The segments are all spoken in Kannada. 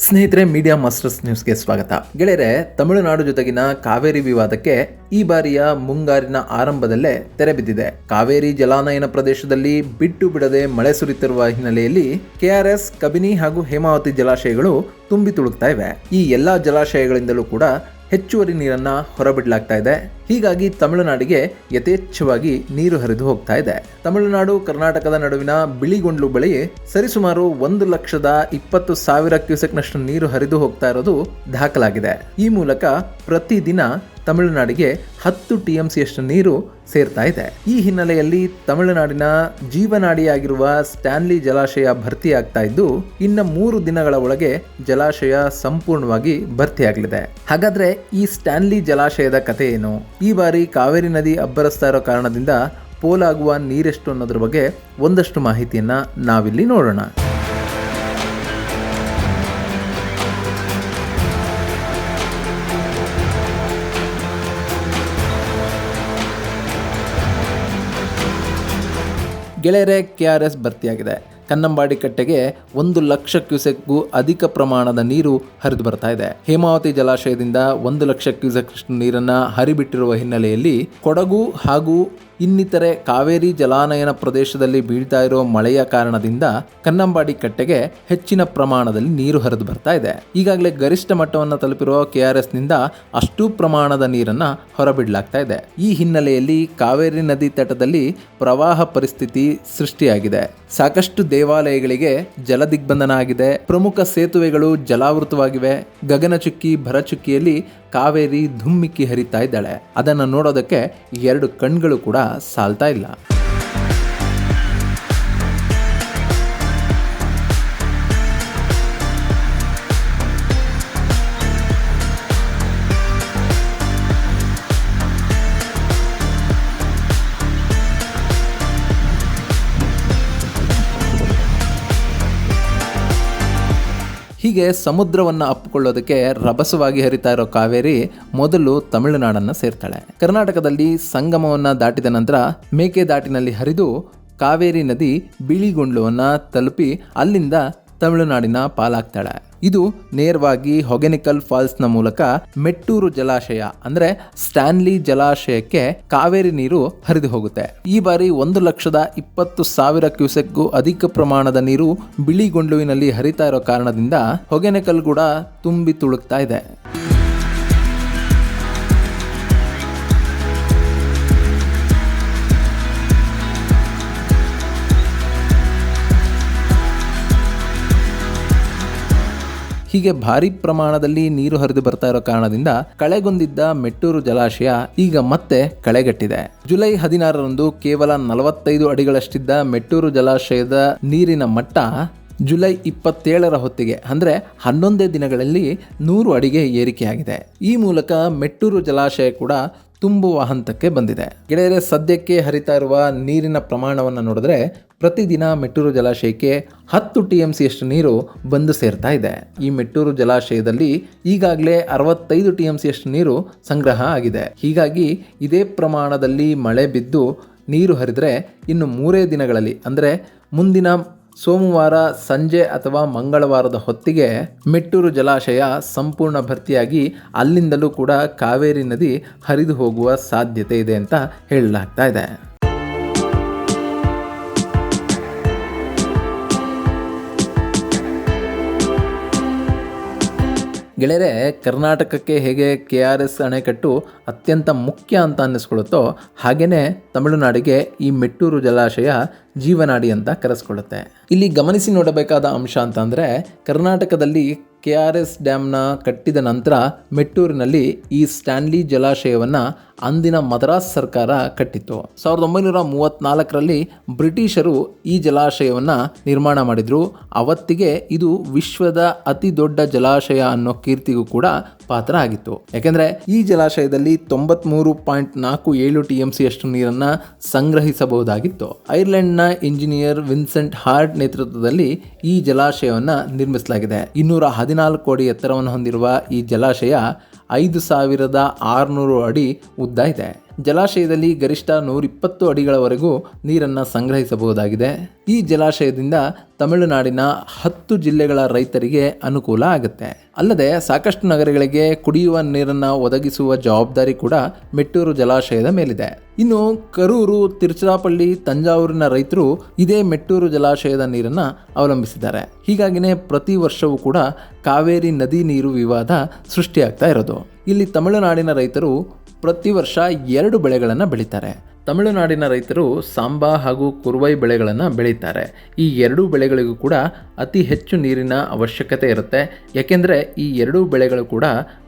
ಸ್ನೇಹಿತರೆ, ಮೀಡಿಯಾ ಮಾಸ್ಟರ್ಸ್ ನ್ಯೂಸ್ಗೆ ಸ್ವಾಗತ. ಗೆಳೆಯರೆ, ತಮಿಳುನಾಡು ಜೊತೆಗಿನ ಕಾವೇರಿ ವಿವಾದಕ್ಕೆ ಈ ಬಾರಿಯ ಮುಂಗಾರಿನ ಆರಂಭದಲ್ಲೇ ತೆರೆ ಬಿದ್ದಿದೆ. ಕಾವೇರಿ ಜಲಾನಯನ ಪ್ರದೇಶದಲ್ಲಿ ಬಿಟ್ಟು ಬಿಡದೆ ಮಳೆ ಸುರಿತಿರುವ ಹಿನ್ನೆಲೆಯಲ್ಲಿ ಕೆಆರ್ಎಸ್, ಕಬಿನಿ ಹಾಗೂ ಹೇಮಾವತಿ ಜಲಾಶಯಗಳು ತುಂಬಿ ತುಳುಕ್ತಾ ಇವೆ. ಈ ಎಲ್ಲಾ ಜಲಾಶಯಗಳಿಂದಲೂ ಕೂಡ ಹೆಚ್ಚುವರಿ ನೀರನ್ನ ಹೊರಬಿಡಲಾಗ್ತಾ ಇದೆ. ಹೀಗಾಗಿ ತಮಿಳುನಾಡಿಗೆ ಯಥೇಚ್ಛವಾಗಿ ನೀರು ಹರಿದು ಹೋಗ್ತಾ ಇದೆ. ತಮಿಳುನಾಡು ಕರ್ನಾಟಕದ ನಡುವಿನ ಬಿಳಿಗೊಂಡ್ಲು ಬಳಿ ಸರಿಸುಮಾರು 1,20,000 ಕ್ಯೂಸೆಕ್ನಷ್ಟು ನೀರು ಹರಿದು ಹೋಗ್ತಾ ಇರೋದು ದಾಖಲಾಗಿದೆ. ಈ ಮೂಲಕ ಪ್ರತಿದಿನ ತಮಿಳುನಾಡಿಗೆ 10 TMCಯಷ್ಟು ನೀರು ಸೇರ್ತಾ ಇದೆ. ಈ ಹಿನ್ನೆಲೆಯಲ್ಲಿ ತಮಿಳುನಾಡಿನ ಜೀವನಾಡಿಯಾಗಿರುವ ಸ್ಟ್ಯಾನ್ಲಿ ಜಲಾಶಯ ಭರ್ತಿಯಾಗ್ತಾ ಇದ್ದು, ಇನ್ನು 3 ದಿನಗಳ ಒಳಗೆ ಜಲಾಶಯ ಸಂಪೂರ್ಣವಾಗಿ ಭರ್ತಿಯಾಗಲಿದೆ. ಹಾಗಾದ್ರೆ ಈ ಸ್ಟ್ಯಾನ್ಲಿ ಜಲಾಶಯದ ಕಥೆ ಏನು? ಈ ಬಾರಿ ಕಾವೇರಿ ನದಿ ಅಬ್ಬರಿಸ್ತಾ ಇರೋ ಕಾರಣದಿಂದ ಪೋಲಾಗುವ ನೀರೆಷ್ಟು ಅನ್ನೋದ್ರ ಬಗ್ಗೆ ಒಂದಷ್ಟು ಮಾಹಿತಿಯನ್ನ ನಾವಿಲ್ಲಿ ನೋಡೋಣ. ಗೆಳೆಯರೆ, ಕೆಆರ್ಎಸ್ ಭರ್ತಿಯಾಗಿದೆ. ಕನ್ನಂಬಾಡಿ ಕಟ್ಟೆಗೆ 1,00,000 ಕ್ಯೂಸೆಕ್ಗೂ ಅಧಿಕ ಪ್ರಮಾಣದ ನೀರು ಹರಿದು ಬರ್ತಾ ಇದೆ. ಹೇಮಾವತಿ ಜಲಾಶಯದಿಂದ 1,00,000 ಕ್ಯೂಸೆಕ್ ನೀರನ್ನ ಹರಿಬಿಟ್ಟಿರುವ ಹಿನ್ನೆಲೆಯಲ್ಲಿ ಕೊಡಗು ಹಾಗೂ ಇನ್ನಿತರೆ ಕಾವೇರಿ ಜಲಾನಯನ ಪ್ರದೇಶದಲ್ಲಿ ಬೀಳ್ತಾ ಇರೋ ಮಳೆಯ ಕಾರಣದಿಂದ ಕನ್ನಂಬಾಡಿ ಕಟ್ಟೆಗೆ ಹೆಚ್ಚಿನ ಪ್ರಮಾಣದಲ್ಲಿ ನೀರು ಹರಿದು ಬರ್ತಾ ಇದೆ. ಈಗಾಗಲೇ ಗರಿಷ್ಠ ಮಟ್ಟವನ್ನು ತಲುಪಿರುವ ಕೆಆರ್ಎಸ್ ನಿಂದ ಅಷ್ಟು ಪ್ರಮಾಣದ ನೀರನ್ನ ಹೊರಬಿಡಲಾಗ್ತಾ ಇದೆ. ಈ ಹಿನ್ನೆಲೆಯಲ್ಲಿ ಕಾವೇರಿ ನದಿ ತಟದಲ್ಲಿ ಪ್ರವಾಹ ಪರಿಸ್ಥಿತಿ ಸೃಷ್ಟಿಯಾಗಿದೆ. ಸಾಕಷ್ಟು ದೇವಾಲಯಗಳಿಗೆ ಜಲ ದಿಗ್ಬಂಧನ ಆಗಿದೆ. ಪ್ರಮುಖ ಸೇತುವೆಗಳು ಜಲಾವೃತವಾಗಿವೆ. ಗಗನಚುಕ್ಕಿ ಭರಚುಕ್ಕಿಯಲ್ಲಿ ಕಾವೇರಿ ಧುಮ್ಮಿಕ್ಕಿ ಹರಿತಾ ಇದ್ದಾಳೆ. ಅದನ್ನು ನೋಡೋದಕ್ಕೆ 2 ಕಣ್ಗಳು ಕೂಡ ಸಾಲ್ತಾ ಇಲ್ಲ. ಹೀಗೆ ಸಮುದ್ರವನ್ನು ಅಪ್ಪಿಕೊಳ್ಳೋದಕ್ಕೆ ರಭಸವಾಗಿ ಹರಿತಾ ಇರೋ ಕಾವೇರಿ ಮೊದಲು ತಮಿಳುನಾಡನ್ನು ಸೇರ್ತಾಳೆ. ಕರ್ನಾಟಕದಲ್ಲಿ ಸಂಗಮವನ್ನು ದಾಟಿದ ನಂತರ ಮೇಕೆದಾಟಿನಲ್ಲಿ ಹರಿದು ಕಾವೇರಿ ನದಿ ಬಿಳಿಗೊಂಡ್ಲುವನ್ನು ತಲುಪಿ ಅಲ್ಲಿಂದ ತಮಿಳುನಾಡಿನ ಪಾಲಾಗ್ತಾಳೆ. ಇದು ನೇರವಾಗಿ ಹೊಗೆನಿಕಲ್ ಫಾಲ್ಸ್ನ ಮೂಲಕ ಮೆಟ್ಟೂರು ಜಲಾಶಯ ಅಂದ್ರೆ ಸ್ಟ್ಯಾನ್ಲಿ ಜಲಾಶಯಕ್ಕೆ ಕಾವೇರಿ ನೀರು ಹರಿದು ಹೋಗುತ್ತೆ. ಈ ಬಾರಿ 1,20,000 ಕ್ಯೂಸೆಕ್ಗೂ ಅಧಿಕ ಪ್ರಮಾಣದ ನೀರು ಬಿಳಿಗೊಂಡ್ಲುವಿನಲ್ಲಿ ಹರಿತಾ ಇರೋ ಕಾರಣದಿಂದ ಹೊಗೆನಿಕಲ್ ಕೂಡ ತುಂಬಿ ತುಳುಕ್ತಾ ಇದೆ. ಹೀಗೆ ಭಾರಿ ಪ್ರಮಾಣದಲ್ಲಿ ನೀರು ಹರಿದು ಬರ್ತಾ ಇರೋ ಕಾರಣದಿಂದ ಕಳೆಗೊಂದಿದ್ದ ಮೆಟ್ಟೂರು ಜಲಾಶಯ ಈಗ ಮತ್ತೆ ಕಳೆಗಟ್ಟಿದೆ. ಜುಲೈ 16ರಂದು ಕೇವಲ 45 ಅಡಿಗಳಷ್ಟಿದ್ದ ಮೆಟ್ಟೂರು ಜಲಾಶಯದ ನೀರಿನ ಮಟ್ಟ ಜುಲೈ 27ರ ಹೊತ್ತಿಗೆ ಅಂದ್ರೆ 11 ದಿನಗಳಲ್ಲಿ 100 ಅಡಿಗೆ ಏರಿಕೆಯಾಗಿದೆ. ಈ ಮೂಲಕ ಮೆಟ್ಟೂರು ಜಲಾಶಯ ಕೂಡ ತುಂಬುವ ಹಂತಕ್ಕೆ ಬಂದಿದೆ. ಗೆಳೆಯರೆ, ಸದ್ಯಕ್ಕೆ ಹರಿತಾ ಇರುವ ನೀರಿನ ಪ್ರಮಾಣವನ್ನು ನೋಡಿದ್ರೆ ಪ್ರತಿದಿನ ಮೆಟ್ಟೂರು ಜಲಾಶಯಕ್ಕೆ 10 TMCಯಷ್ಟು ನೀರು ಬಂದು ಸೇರ್ತಾ ಇದೆ. ಈ ಮೆಟ್ಟೂರು ಜಲಾಶಯದಲ್ಲಿ ಈಗಾಗಲೇ 65 TMCಯಷ್ಟು ನೀರು ಸಂಗ್ರಹ ಆಗಿದೆ. ಹೀಗಾಗಿ ಇದೇ ಪ್ರಮಾಣದಲ್ಲಿ ಮಳೆ ಬಿದ್ದು ನೀರು ಹರಿದರೆ ಇನ್ನು 3 ದಿನಗಳಲ್ಲಿ ಅಂದರೆ ಮುಂದಿನ ಸೋಮವಾರ ಸಂಜೆ ಅಥವಾ ಮಂಗಳವಾರದ ಹೊತ್ತಿಗೆ ಮೆಟ್ಟೂರು ಜಲಾಶಯ ಸಂಪೂರ್ಣ ಭರ್ತಿಯಾಗಿ ಅಲ್ಲಿಂದಲೂ ಕೂಡ ಕಾವೇರಿ ನದಿ ಹರಿದು ಹೋಗುವ ಸಾಧ್ಯತೆ ಇದೆ ಅಂತ ಹೇಳಲಾಗ್ತಾ ಇದೆ. ಗೆಳೆಯರೆ, ಕರ್ನಾಟಕಕ್ಕೆ ಹೇಗೆ ಕೆಆರ್ಎಸ್ ಅಣೆಕಟ್ಟು ಅತ್ಯಂತ ಮುಖ್ಯ ಅಂತ ಅನ್ನಿಸ್ಕೊಳ್ಳುತ್ತೋ ಹಾಗೇನೆ ತಮಿಳುನಾಡಿಗೆ ಈ ಮೆಟ್ಟೂರು ಜಲಾಶಯ ಜೀವನಾಡಿ ಅಂತ ಕರೆಸ್ಕೊಳ್ಳುತ್ತೆ. ಇಲ್ಲಿ ಗಮನಿಸಿ ನೋಡಬೇಕಾದ ಅಂಶ ಅಂತಂದರೆ, ಕರ್ನಾಟಕದಲ್ಲಿ ಕೆಆರ್ಎಸ್ ಡ್ಯಾಮ್ನ ಕಟ್ಟಿದ ನಂತರ ಮೆಟ್ಟೂರಿನಲ್ಲಿ ಈ ಸ್ಟ್ಯಾನ್ಲಿ ಜಲಾಶಯವನ್ನು ಅಂದಿನ ಮದ್ರಾಸ್ ಸರ್ಕಾರ ಕಟ್ಟಿತ್ತು. 1934ರಲ್ಲಿ ಬ್ರಿಟಿಷರು ಈ ಜಲಾಶಯವನ್ನು ನಿರ್ಮಾಣ ಮಾಡಿದ್ರು. ಅವತ್ತಿಗೆ ಇದು ವಿಶ್ವದ ಅತಿ ದೊಡ್ಡ ಜಲಾಶಯ ಅನ್ನೋ ಕೀರ್ತಿಗೂ ಕೂಡ ಪಾತ್ರ ಆಗಿತ್ತು. ಯಾಕೆಂದ್ರೆ ಈ ಜಲಾಶಯದಲ್ಲಿ 93.47 TMCಯಷ್ಟು ನೀರನ್ನ ಸಂಗ್ರಹಿಸಬಹುದಾಗಿತ್ತು. ಐರ್ಲೆಂಡ್ನ ಇಂಜಿನಿಯರ್ ವಿನ್ಸೆಂಟ್ ಹಾರ್ಟ್ ನೇತೃತ್ವದಲ್ಲಿ ಈ ಜಲಾಶಯವನ್ನು ನಿರ್ಮಿಸಲಾಗಿದೆ. 214 ಅಡಿ ಎತ್ತರವನ್ನು ಹೊಂದಿರುವ ಈ ಜಲಾಶಯ 5,600 ಅಡಿ ಉದ್ದ ಇದೆ. ಜಲಾಶಯದಲ್ಲಿ ಗರಿಷ್ಠ 120 ಅಡಿಗಳವರೆಗೂ ನೀರನ್ನು ಸಂಗ್ರಹಿಸಬಹುದಾಗಿದೆ. ಈ ಜಲಾಶಯದಿಂದ ತಮಿಳುನಾಡಿನ 10 ಜಿಲ್ಲೆಗಳ ರೈತರಿಗೆ ಅನುಕೂಲ ಆಗುತ್ತೆ. ಅಲ್ಲದೆ ಸಾಕಷ್ಟು ನಗರಗಳಿಗೆ ಕುಡಿಯುವ ನೀರನ್ನು ಒದಗಿಸುವ ಜವಾಬ್ದಾರಿ ಕೂಡ ಮೆಟ್ಟೂರು ಜಲಾಶಯದ ಮೇಲಿದೆ. ಇನ್ನು ಕರೂರು, ತಿರುಚಿರಾಪಳ್ಳಿ, ತಂಜಾವೂರಿನ ರೈತರು ಇದೇ ಮೆಟ್ಟೂರು ಜಲಾಶಯದ ನೀರನ್ನು ಅವಲಂಬಿಸಿದ್ದಾರೆ. ಹೀಗಾಗಿನೇ ಪ್ರತಿ ವರ್ಷವೂ ಕೂಡ ಕಾವೇರಿ ನದಿ ನೀರು ವಿವಾದ ಸೃಷ್ಟಿಯಾಗ್ತಾ ಇರೋದು. ಇಲ್ಲಿ ತಮಿಳುನಾಡಿನ ರೈತರು ಪ್ರತಿ ವರ್ಷ 2 ಬೆಳೆಗಳನ್ನು ಬೆಳೀತಾರೆ. ತಮಿಳುನಾಡಿನ ರೈತರು ಸಾಂಬಾ ಹಾಗೂ ಕುರುವೈ ಬೆಳೆಗಳನ್ನು ಬೆಳೀತಾರೆ. ಈ 2 ಬೆಳೆಗಳಿಗೂ ಕೂಡ ಅತಿ ಹೆಚ್ಚು ನೀರಿನ ಅವಶ್ಯಕತೆ ಇರುತ್ತೆ. ಯಾಕೆಂದರೆ ಈ 2 ಬೆಳೆಗಳು ಕೂಡ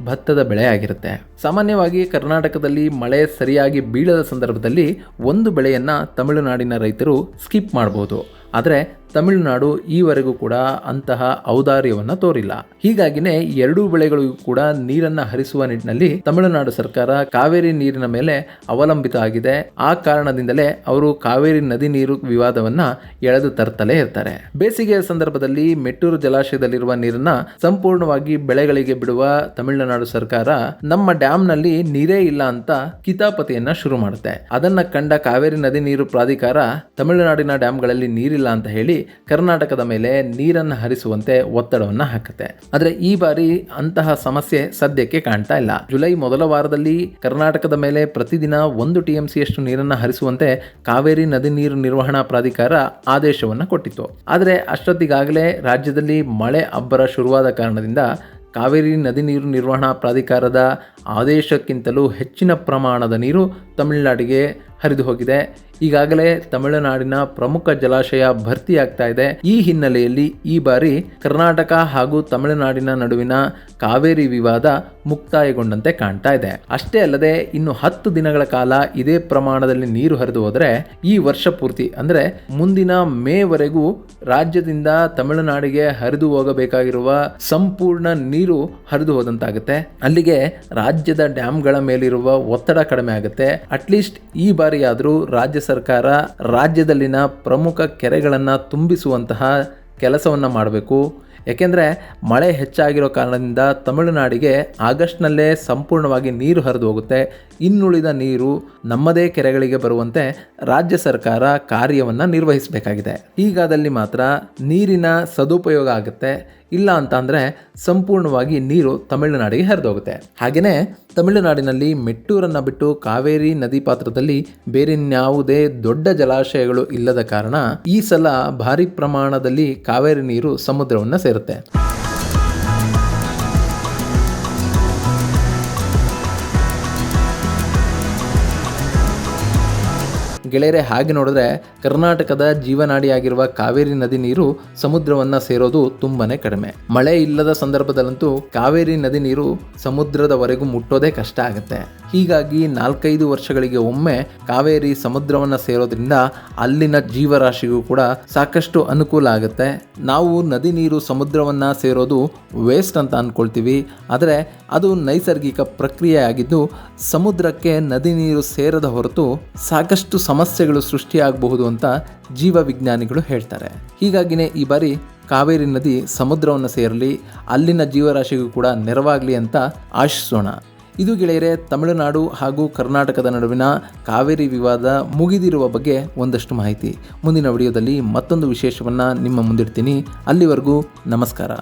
ಭತ್ತದ ಬೆಳೆ ಆಗಿರುತ್ತೆ. ಸಾಮಾನ್ಯವಾಗಿ ಕರ್ನಾಟಕದಲ್ಲಿ ಮಳೆ ಸರಿಯಾಗಿ ಬೀಳದ ಸಂದರ್ಭದಲ್ಲಿ ಒಂದು ಬೆಳೆಯನ್ನು ತಮಿಳುನಾಡಿನ ರೈತರು ಸ್ಕಿಪ್ ಮಾಡಬಹುದು. ಆದರೆ ತಮಿಳುನಾಡು ಈವರೆಗೂ ಕೂಡ ಅಂತಹ ಔದಾರ್ಯವನ್ನು ತೋರಿಲ್ಲ. ಹೀಗಾಗಿನೇ 2 ಬೆಳೆಗಳಿಗೂ ಕೂಡ ನೀರನ್ನು ಹರಿಸುವ ನಿಟ್ಟಿನಲ್ಲಿ ತಮಿಳುನಾಡು ಸರ್ಕಾರ ಕಾವೇರಿ ನೀರಿನ ಮೇಲೆ ಅವಲಂಬಿತ ಆಗಿದೆ. ಆ ಕಾರಣದಿಂದಲೇ ಅವರು ಕಾವೇರಿ ನದಿ ನೀರು ವಿವಾದವನ್ನ ಎಳೆದು ತರ್ತಲೇ ಇರ್ತಾರೆ. ಬೇಸಿಗೆಯ ಸಂದರ್ಭದಲ್ಲಿ ಮೆಟ್ಟೂರು ಜಲಾಶಯದಲ್ಲಿರುವ ನೀರನ್ನ ಸಂಪೂರ್ಣವಾಗಿ ಬೆಳೆಗಳಿಗೆ ಬಿಡುವ ತಮಿಳುನಾಡು ಸರ್ಕಾರ ನಮ್ಮ ಡ್ಯಾಮ್ನಲ್ಲಿ ನೀರೇ ಇಲ್ಲ ಅಂತ ಕಿತಾಪತಿಯನ್ನ ಶುರು ಮಾಡುತ್ತೆ. ಅದನ್ನ ಕಂಡ ಕಾವೇರಿ ನದಿ ನೀರು ಪ್ರಾಧಿಕಾರ ತಮಿಳುನಾಡಿನ ಡ್ಯಾಮ್ಗಳಲ್ಲಿ ನೀರಿಲ್ಲ ಅಂತ ಹೇಳಿ ಕರ್ನಾಟಕದ ಮೇಲೆ ನೀರನ್ನು ಹರಿಸುವಂತೆ ಒತ್ತಡವನ್ನು ಹಾಕುತ್ತೆ. ಆದರೆ ಈ ಬಾರಿ ಅಂತಹ ಸಮಸ್ಯೆ ಸದ್ಯಕ್ಕೆ ಕಾಣ್ತಾ ಇಲ್ಲ. ಜುಲೈ ಮೊದಲ ವಾರದಲ್ಲಿ ಕರ್ನಾಟಕದ ಮೇಲೆ ಪ್ರತಿದಿನ 1 TMC ಯಷ್ಟು ನೀರನ್ನು ಹರಿಸುವಂತೆ ಕಾವೇರಿ ನದಿ ನೀರು ನಿರ್ವಹಣಾ ಪ್ರಾಧಿಕಾರ ಆದೇಶವನ್ನು ಕೊಟ್ಟಿತ್ತು. ಆದರೆ ಅಷ್ಟೊತ್ತಿಗಾಗಲೇ ರಾಜ್ಯದಲ್ಲಿ ಮಳೆ ಅಬ್ಬರ ಶುರುವಾದ ಕಾರಣದಿಂದ ಕಾವೇರಿ ನದಿ ನೀರು ನಿರ್ವಹಣಾ ಪ್ರಾಧಿಕಾರದ ಆದೇಶಕ್ಕಿಂತಲೂ ಹೆಚ್ಚಿನ ಪ್ರಮಾಣದ ನೀರು ತಮಿಳುನಾಡಿಗೆ ಹರಿದು ಹೋಗಿದೆ. ಈಗಾಗಲೇ ತಮಿಳುನಾಡಿನ ಪ್ರಮುಖ ಜಲಾಶಯ ಭರ್ತಿಯಾಗ್ತಾ ಇದೆ. ಈ ಹಿನ್ನೆಲೆಯಲ್ಲಿ ಈ ಬಾರಿ ಕರ್ನಾಟಕ ಹಾಗೂ ತಮಿಳುನಾಡಿನ ನಡುವಿನ ಕಾವೇರಿ ವಿವಾದ ಮುಕ್ತಾಯಗೊಂಡಂತೆ ಕಾಣ್ತಾ ಇದೆ. ಅಷ್ಟೇ ಅಲ್ಲದೆ ಇನ್ನು 10 ದಿನಗಳ ಕಾಲ ಇದೇ ಪ್ರಮಾಣದಲ್ಲಿ ನೀರು ಹರಿದು ಹೋದರೆ ಈ ವರ್ಷ ಪೂರ್ತಿ ಅಂದರೆ ಮುಂದಿನ ಮೇವರೆಗೂ ರಾಜ್ಯದಿಂದ ತಮಿಳುನಾಡಿಗೆ ಹರಿದು ಹೋಗಬೇಕಾಗಿರುವ ಸಂಪೂರ್ಣ ನೀರು ಹರಿದು ಹೋದಂತಾಗುತ್ತೆ. ಅಲ್ಲಿಗೆ ರಾಜ್ಯದ ಡ್ಯಾಮ್ಗಳ ಮೇಲಿರುವ ಒತ್ತಡ ಕಡಿಮೆ ಆಗುತ್ತೆ. ಅಟ್ಲೀಸ್ಟ್ ಈ ಬಾರಿಯಾದರೂ ರಾಜ್ಯ ಸರ್ಕಾರ ರಾಜ್ಯದಲ್ಲಿನ ಪ್ರಮುಖ ಕೆರೆಗಳನ್ನು ತುಂಬಿಸುವಂತಹ ಕೆಲಸವನ್ನು ಮಾಡಬೇಕು. ಏಕೆಂದರೆ ಮಳೆ ಹೆಚ್ಚಾಗಿರೋ ಕಾರಣದಿಂದ ತಮಿಳುನಾಡಿಗೆ ಆಗಸ್ಟ್ನಲ್ಲೇ ಸಂಪೂರ್ಣವಾಗಿ ನೀರು ಹರಿದು ಹೋಗುತ್ತೆ. ಇನ್ನುಳಿದ ನೀರು ನಮ್ಮದೇ ಕೆರೆಗಳಿಗೆ ಬರುವಂತೆ ರಾಜ್ಯ ಸರ್ಕಾರ ಕಾರ್ಯವನ್ನು ನಿರ್ವಹಿಸಬೇಕಾಗಿದೆ. ಹೀಗಾದಲ್ಲಿ ಮಾತ್ರ ನೀರಿನ ಸದುಪಯೋಗ ಆಗುತ್ತೆ. ಇಲ್ಲ ಅಂತ ಅಂದರೆ ಸಂಪೂರ್ಣವಾಗಿ ನೀರು ತಮಿಳುನಾಡಿಗೆ ಹರಿದೋಗುತ್ತೆ. ಹಾಗೆಯೇ ತಮಿಳುನಾಡಿನಲ್ಲಿ ಮೆಟ್ಟೂರನ್ನು ಬಿಟ್ಟು ಕಾವೇರಿ ನದಿ ಪಾತ್ರದಲ್ಲಿ ಬೇರೆನ್ಯಾವುದೇ ದೊಡ್ಡ ಜಲಾಶಯಗಳು ಇಲ್ಲದ ಕಾರಣ ಈ ಸಲ ಭಾರಿ ಪ್ರಮಾಣದಲ್ಲಿ ಕಾವೇರಿ ನೀರು ಸಮುದ್ರವನ್ನು ಸೇರುತ್ತೆ. ಗೆಳೆಯರೆ, ಹಾಗೆ ನೋಡಿದ್ರೆ ಕರ್ನಾಟಕದ ಜೀವನಾಡಿಯಾಗಿರುವ ಕಾವೇರಿ ನದಿ ನೀರು ಸಮುದ್ರವನ್ನು ಸೇರೋದು ತುಂಬಾನೇ ಕಡಿಮೆ. ಮಳೆ ಇಲ್ಲದ ಸಂದರ್ಭದಲ್ಲಂತೂ ಕಾವೇರಿ ನದಿ ನೀರು ಸಮುದ್ರದವರೆಗೂ ಮುಟ್ಟೋದೇ ಕಷ್ಟ ಆಗುತ್ತೆ. ಹೀಗಾಗಿ 4-5 ವರ್ಷಗಳಿಗೆ ಒಮ್ಮೆ ಕಾವೇರಿ ಸಮುದ್ರವನ್ನು ಸೇರೋದ್ರಿಂದ ಅಲ್ಲಿನ ಜೀವರಾಶಿಗೂ ಕೂಡ ಸಾಕಷ್ಟು ಅನುಕೂಲ ಆಗುತ್ತೆ. ನಾವು ನದಿ ನೀರು ಸಮುದ್ರವನ್ನು ಸೇರೋದು ವೇಸ್ಟ್ ಅಂತ ಅಂದ್ಕೊಳ್ತೀವಿ. ಆದರೆ ಅದು ನೈಸರ್ಗಿಕ ಪ್ರಕ್ರಿಯೆ ಆಗಿದ್ದು ಸಮುದ್ರಕ್ಕೆ ನದಿ ನೀರು ಸೇರದ ಹೊರತು ಸಾಕಷ್ಟು ಸಮಸ್ಯೆಗಳು ಸೃಷ್ಟಿಯಾಗಬಹುದು ಅಂತ ಜೀವ ವಿಜ್ಞಾನಿಗಳು ಹೇಳ್ತಾರೆ. ಹೀಗಾಗಿನೇ ಈ ಬಾರಿ ಕಾವೇರಿ ನದಿ ಸಮುದ್ರವನ್ನು ಸೇರಲಿ, ಅಲ್ಲಿನ ಜೀವರಾಶಿಗೂ ಕೂಡ ನೆರವಾಗಲಿ ಅಂತ ಆಶಿಸೋಣ. ಇದು ಗೆಳೆಯರೆ ತಮಿಳುನಾಡು ಹಾಗೂ ಕರ್ನಾಟಕದ ನಡುವಿನ ಕಾವೇರಿ ವಿವಾದ ಮುಗಿದಿರುವ ಬಗ್ಗೆ ಒಂದಷ್ಟು ಮಾಹಿತಿ. ಮುಂದಿನ ವಿಡಿಯೋದಲ್ಲಿ ಮತ್ತೊಂದು ವಿಶೇಷವನ್ನು ನಿಮ್ಮ ಮುಂದಿಡ್ತೀನಿ. ಅಲ್ಲಿವರೆಗೂ ನಮಸ್ಕಾರ.